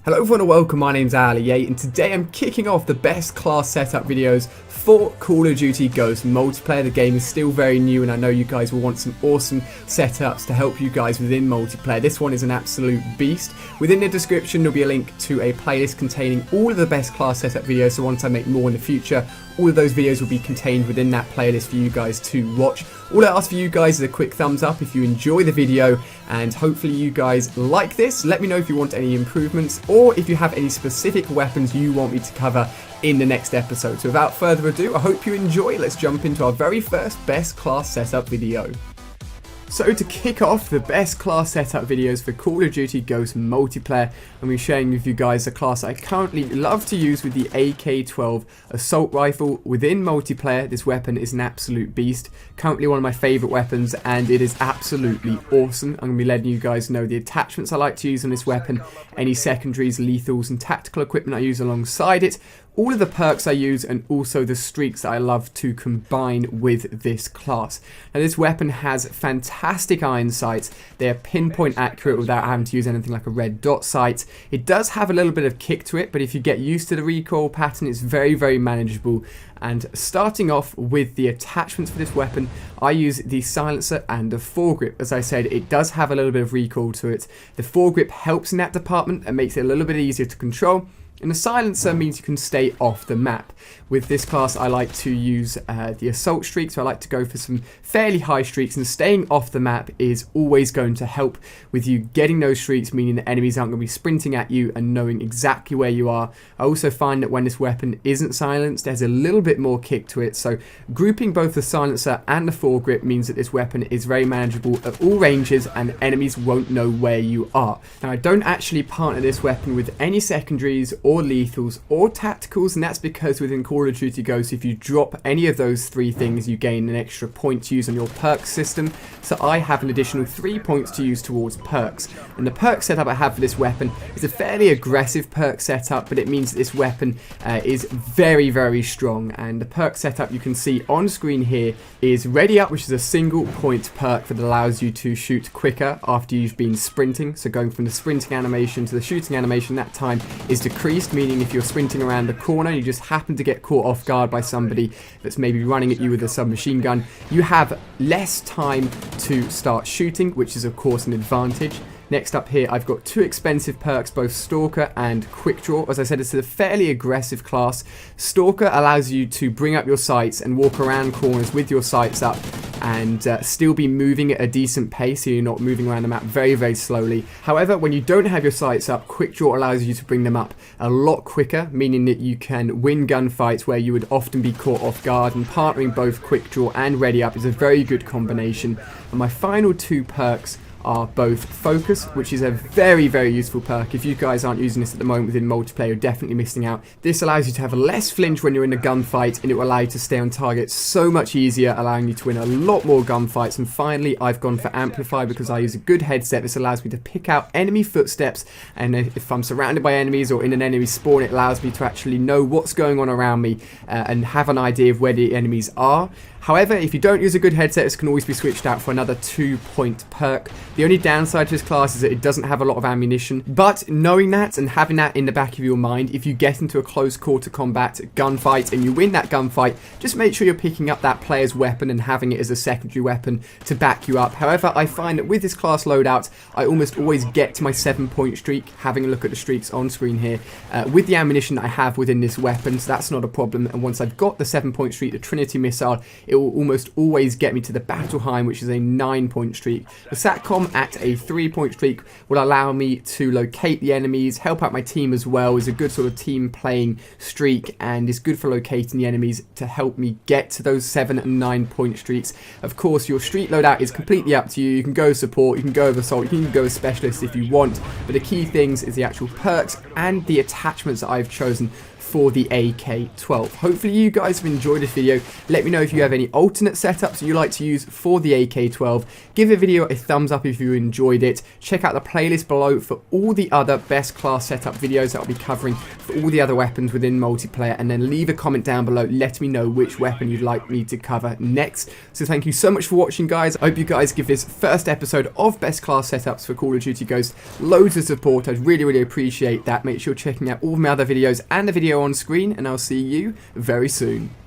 Hello everyone and welcome, my name's Ali, and today I'm kicking off the best class setup videos for Call of Duty Ghosts multiplayer. The game is still very new and I know you guys will want some awesome setups to help you guys within multiplayer. This one is an absolute beast. Within the description there'll be a link to a playlist containing all of the best class setup videos, so once I make more in the future, all of those videos will be contained within that playlist for you guys to watch. All I ask for you guys is a quick thumbs up if you enjoy the video, and hopefully you guys like this. Let me know if you want any improvements or if you have any specific weapons you want me to cover in the next episode. So without further ado, I hope you enjoy. Let's jump into our very first best class setup video. So to kick off the best class setup videos for Call of Duty Ghosts multiplayer, I'm going to be sharing with you guys a class I currently love to use with the AK-12 assault rifle. Within multiplayer, this weapon is an absolute beast. Currently one of my favourite weapons and it is absolutely awesome. I'm going to be letting you guys know the attachments I like to use on this weapon, any secondaries, lethals and tactical equipment I use alongside it, all of the perks I use, and also the streaks that I love to combine with this class. Now this weapon has fantastic iron sights. They are pinpoint accurate without having to use anything like a red dot sight. It does have a little bit of kick to it, but if you get used to the recoil pattern, it's very manageable. And starting off with the attachments for this weapon, I use the silencer and the foregrip. As I said, it does have a little bit of recoil to it. The foregrip helps in that department and makes it a little bit easier to control. And the silencer means you can stay off the map. With this class I like to use the assault streak, so I like to go for some fairly high streaks, and staying off the map is always going to help with you getting those streaks, meaning that enemies aren't going to be sprinting at you and knowing exactly where you are. I also find that when this weapon isn't silenced, there's a little bit more kick to it, so grouping both the silencer and the foregrip means that this weapon is very manageable at all ranges and enemies won't know where you are. Now I don't actually partner this weapon with any secondaries or lethals or tacticals, and that's because within Call of Duty Ghosts, if you drop any of those three things, you gain an extra point to use on your perks system. So I have an additional 3 points to use towards perks, and the perk setup I have for this weapon is a fairly aggressive perk setup, but it means that this weapon is very strong. And the perk setup you can see on screen here is Ready Up, which is a single point perk that allows you to shoot quicker after you've been sprinting. So going from the sprinting animation to the shooting animation, that time is decreased, meaning if you're sprinting around the corner and you just happen to get caught off guard by somebody that's maybe running at you with a submachine gun, you have less time to start shooting, which is of course an advantage. Next up here, I've got two expensive perks, both Stalker and Quick Draw. As I said, it's a fairly aggressive class. Stalker allows you to bring up your sights and walk around corners with your sights up and still be moving at a decent pace, so you're not moving around the map very slowly. However, when you don't have your sights up, Quick Draw allows you to bring them up a lot quicker, meaning that you can win gunfights where you would often be caught off guard, and partnering both Quick Draw and Ready Up is a very good combination. And my final two perks are both Focus, which is a very useful perk. If you guys aren't using this at the moment within multiplayer, you're definitely missing out. This allows you to have less flinch when you're in a gunfight, and it will allow you to stay on target so much easier, allowing you to win a lot more gunfights. And finally, I've gone for Amplify because I use a good headset. This allows me to pick out enemy footsteps, and if I'm surrounded by enemies or in an enemy spawn, it allows me to actually know what's going on around me and have an idea of where the enemies are. However, if you don't use a good headset, this can always be switched out for another 2-point perk. The only downside to this class is that it doesn't have a lot of ammunition, but knowing that and having that in the back of your mind, if you get into a close quarter combat gunfight and you win that gunfight, just make sure you're picking up that player's weapon and having it as a secondary weapon to back you up. However, I find that with this class loadout, I almost always get to my 7-point streak, having a look at the streaks on screen here, with the ammunition that I have within this weapon, so that's not a problem. And once I've got the 7-point streak, the Trinity missile, it will almost always get me to the Battleheim, which is a 9-point streak. The SATCOM at a 3-point streak will allow me to locate the enemies, help out my team as well. Is a good sort of team playing streak and is good for locating the enemies to help me get to those 7 and 9-point streaks. Of course, your streak loadout is completely up to you. You can go support, you can go with assault, you can go with specialist if you want, but the key things is the actual perks and the attachments that I've chosen for the AK-12. Hopefully you guys have enjoyed this video. Let me know if you have any alternate setups you like to use for the AK-12. Give the video a thumbs up if you enjoyed it. Check out the playlist below for all the other best class setup videos that I'll be covering for all the other weapons within multiplayer, and then leave a comment down below. Let me know which weapon you'd like me to cover next. So thank you so much for watching, guys. I hope you guys give this first episode of best class setups for Call of Duty Ghosts loads of support. I'd really appreciate that. Make sure you're checking out all my other videos and the video on screen, and I'll see you very soon.